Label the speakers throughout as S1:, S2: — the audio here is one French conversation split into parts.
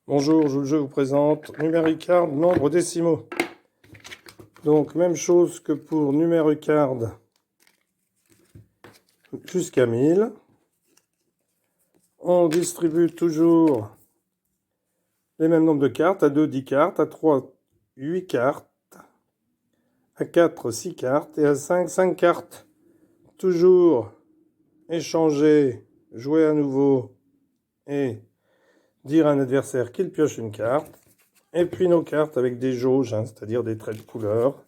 S1: Bonjour, je vous présente NumeriCard nombre décimaux. Donc même chose que pour NumeriCard jusqu'à 1000. On distribue toujours les mêmes nombres de cartes. À 2, 10 cartes. À 3, 8 cartes. À 4, 6 cartes. Et à 5, 5 cartes. Toujours échanger, jouer à nouveau et dire à un adversaire qu'il pioche une carte. Et puis nos cartes avec des jauges, c'est-à-dire des traits de couleur.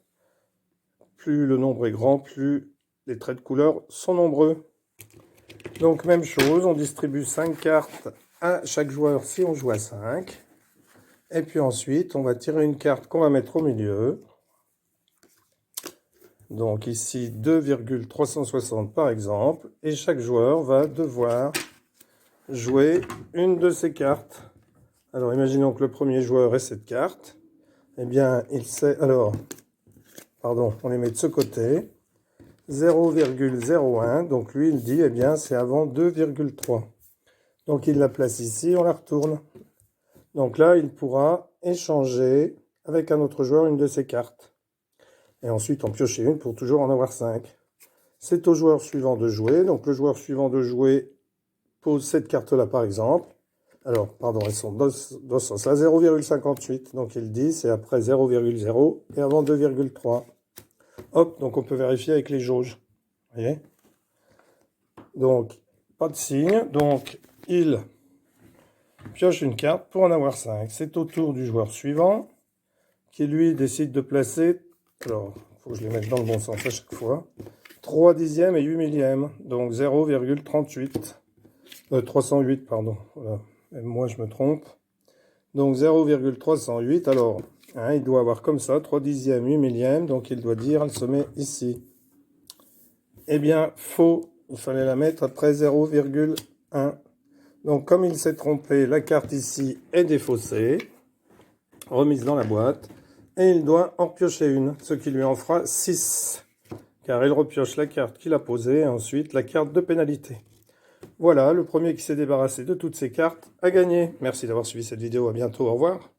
S1: Plus le nombre est grand, plus les traits de couleur sont nombreux. Donc même chose, on distribue 5 cartes à chaque joueur si on joue à 5. Et puis ensuite, on va tirer une carte qu'on va mettre au milieu. Donc ici 2,360 par exemple. Et chaque joueur va devoir jouer une de ces cartes. Alors imaginons que le premier joueur ait cette carte. Eh bien, il sait... Alors, pardon, on les met de ce côté. 0,01, donc lui il dit, eh bien c'est avant 2,3. Donc il la place ici, on la retourne. Donc là, il pourra échanger avec un autre joueur une de ses cartes. Et ensuite en piocher une pour toujours en avoir 5. C'est au joueur suivant de jouer. Donc le joueur suivant de jouer pose cette carte-là par exemple. Alors, pardon, elles sont dans ce sens-là, 0,58. Donc il dit, c'est après 0,0 et avant 2,3. Hop, donc on peut vérifier avec les jauges. Vous voyez? Donc, pas de signe. Donc, il pioche une carte pour en avoir 5. C'est au tour du joueur suivant qui, lui, décide de placer... Alors, il faut que je les mette dans le bon sens à chaque fois. 3 dixièmes et 8 millièmes. Donc, 0,38. 308, pardon. Voilà. Même moi, je me trompe. Donc, 0,308. Alors, il doit avoir comme ça, 3 dixièmes, 8 millièmes. Donc, il doit dire, elle se met ici. Eh bien, faux. Il fallait la mettre après 0,1. Donc, comme il s'est trompé, la carte ici est défaussée, remise dans la boîte, et il doit en repiocher une, ce qui lui en fera 6, car il repioche la carte qu'il a posée, et ensuite la carte de pénalité. Voilà, le premier qui s'est débarrassé de toutes ces cartes a gagné. Merci d'avoir suivi cette vidéo, à bientôt, au revoir.